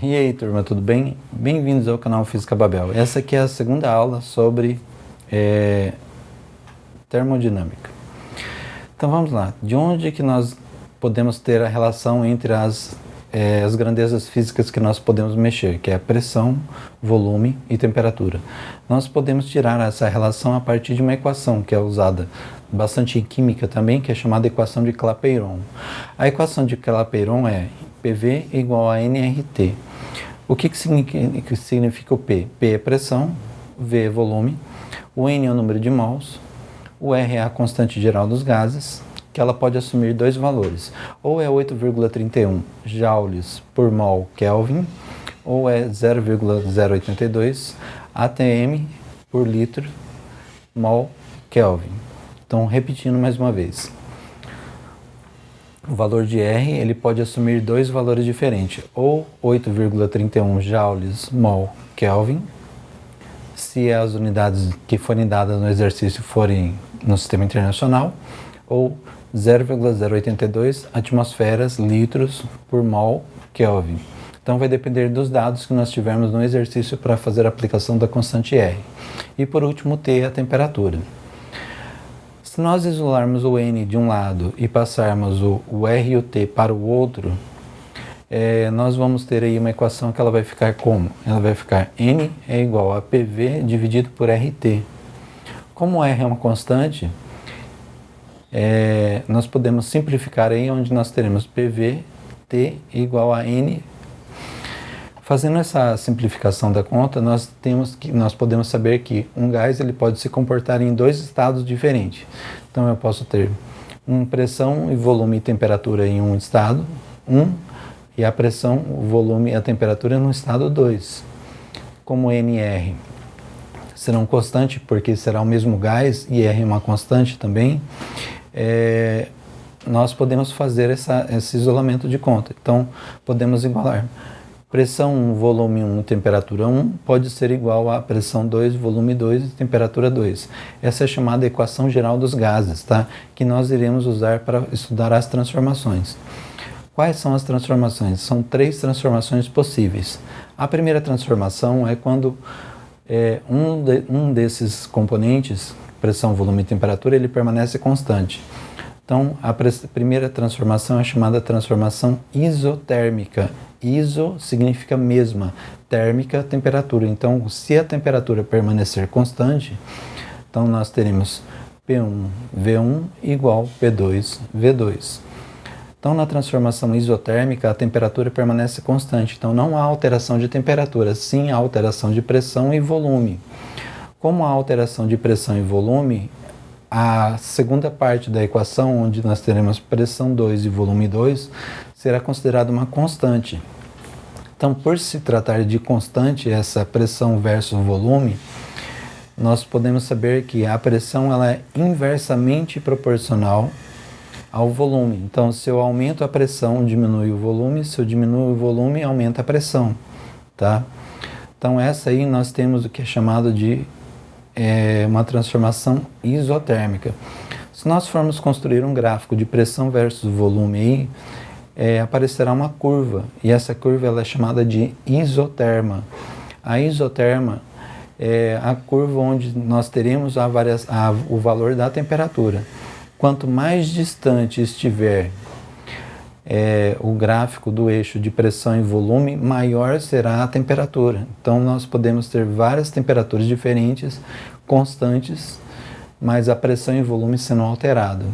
E aí, turma, tudo bem? Bem-vindos ao canal Física Babel. Essa aqui é a segunda aula sobre termodinâmica. Então vamos lá. De onde que nós podemos ter a relação entre as grandezas físicas que nós podemos mexer, que é pressão, volume e temperatura? Nós podemos tirar essa relação a partir de uma equação que é usada bastante em química também, que é chamada equação de Clapeyron. A equação de Clapeyron é PV igual a nRT. O que significa o P? P é pressão, V é volume, o N é o número de mols, o R é a constante geral dos gases, que ela pode assumir dois valores, ou é 8,31 joules por mol Kelvin, ou é 0,082 atm por litro mol Kelvin. Então, repetindo mais uma vez. O valor de R ele pode assumir dois valores diferentes, ou 8,31 joules mol Kelvin, se as unidades que forem dadas no exercício forem no sistema internacional, ou 0,082 atmosferas litros por mol Kelvin. Então vai depender dos dados que nós tivermos no exercício para fazer a aplicação da constante R. E por último, T é a temperatura. Se nós isolarmos o N de um lado e passarmos o R e o T para o outro, nós vamos ter aí uma equação que ela vai ficar como? Ela vai ficar N é igual a PV dividido por RT. Como R é uma constante, nós podemos simplificar aí onde nós teremos PV T igual a N. Fazendo essa simplificação da conta, nós podemos saber que um gás ele pode se comportar em dois estados diferentes. Então eu posso ter pressão e volume e temperatura em um estado 1 e a pressão, o volume e a temperatura no estado 2. Como N e R serão constantes porque será o mesmo gás e R é uma constante também, nós podemos fazer esse isolamento de conta. Então podemos igualar. Pressão 1, volume 1, temperatura 1 pode ser igual a pressão 2, volume 2 e temperatura 2. Essa é chamada equação geral dos gases, tá? Que nós iremos usar para estudar as transformações. Quais são as transformações? São três transformações possíveis. A primeira transformação é quando um desses componentes, pressão, volume e temperatura, ele permanece constante. Então, a primeira transformação é chamada transformação isotérmica. Iso significa mesma, térmica, temperatura. Então, se a temperatura permanecer constante, então nós teremos P1, V1 igual P2, V2. Então, na transformação isotérmica, a temperatura permanece constante. Então, não há alteração de temperatura, sim há alteração de pressão e volume. Como há alteração de pressão e volume, a segunda parte da equação, onde nós teremos pressão 2 e volume 2, será considerada uma constante. Então, por se tratar de constante, essa pressão versus volume, nós podemos saber que a pressão ela é inversamente proporcional ao volume. Então, se eu aumento a pressão, diminui o volume, se eu diminuo o volume, aumenta a pressão, tá? Então, essa aí nós temos o que é chamado de uma transformação isotérmica. Se nós formos construir um gráfico de pressão versus volume aí, aparecerá uma curva, e essa curva ela é chamada de isoterma. A isoterma é a curva onde nós teremos o valor da temperatura. Quanto mais distante estiver o gráfico do eixo de pressão e volume, maior será a temperatura. Então, nós podemos ter várias temperaturas diferentes, constantes, mas a pressão e volume sendo alterado.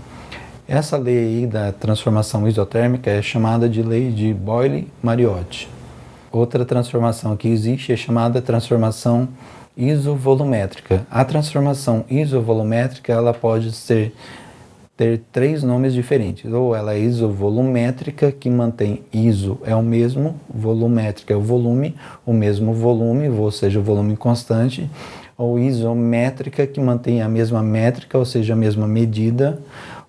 Essa lei aí da transformação isotérmica é chamada de lei de Boyle-Mariotti. Outra transformação que existe é chamada transformação isovolumétrica. A transformação isovolumétrica ela pode ter três nomes diferentes. Ou ela é isovolumétrica, que mantém iso é o mesmo, volumétrica é o volume, o mesmo volume, ou seja, o volume constante. Ou isométrica, que mantém a mesma métrica, ou seja, a mesma medida.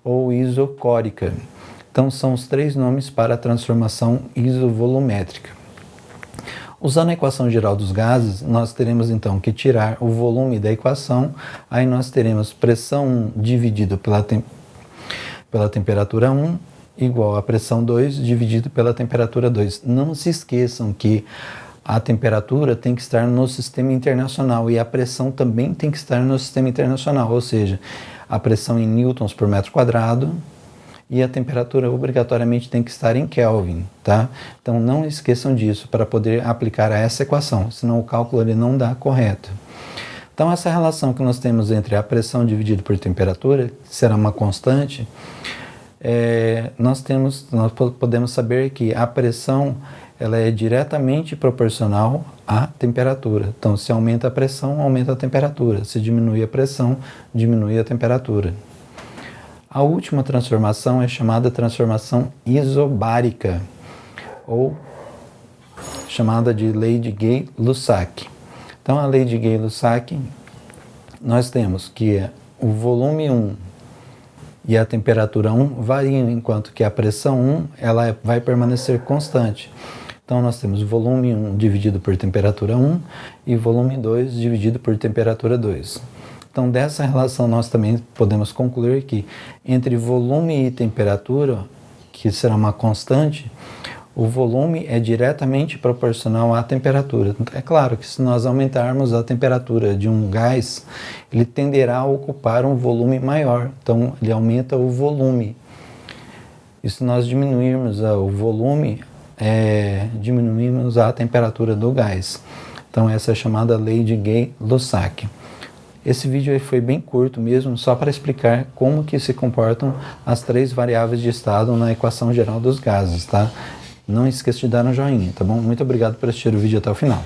Ou isocórica. Então, são os três nomes para a transformação isovolumétrica. Usando a equação geral dos gases, nós teremos então que tirar o volume da equação, aí nós teremos pressão 1 dividido pela temperatura 1 igual a pressão 2 dividido pela temperatura 2. Não se esqueçam que a temperatura tem que estar no sistema internacional e a pressão também tem que estar no sistema internacional, ou seja, a pressão em newtons por metro quadrado e a temperatura obrigatoriamente tem que estar em Kelvin, tá? Então não esqueçam disso para poder aplicar a essa equação, senão o cálculo ele não dá correto. Então essa relação que nós temos entre a pressão dividida por temperatura, que será uma constante, nós podemos saber que a pressão ela é diretamente proporcional à temperatura. Então, se aumenta a pressão, aumenta a temperatura. Se diminui a pressão, diminui a temperatura. A última transformação é chamada transformação isobárica, ou chamada de lei de Gay-Lussac. Então, a lei de Gay-Lussac, nós temos que o volume 1 e a temperatura 1 variam, enquanto que a pressão 1 ela vai permanecer constante. Então, nós temos volume 1 dividido por temperatura 1 e volume 2 dividido por temperatura 2. Então, dessa relação, nós também podemos concluir que entre volume e temperatura, que será uma constante, o volume é diretamente proporcional à temperatura. É claro que se nós aumentarmos a temperatura de um gás, ele tenderá a ocupar um volume maior. Então, ele aumenta o volume. E se nós diminuirmos o volume, diminuímos a temperatura do gás. Então essa é a chamada lei de Gay-Lussac. Esse vídeo aí foi bem curto mesmo, só para explicar como que se comportam as 3 variáveis de estado na equação geral dos gases, tá? Não esqueça de dar um joinha, tá bom? Muito obrigado por assistir o vídeo até o final.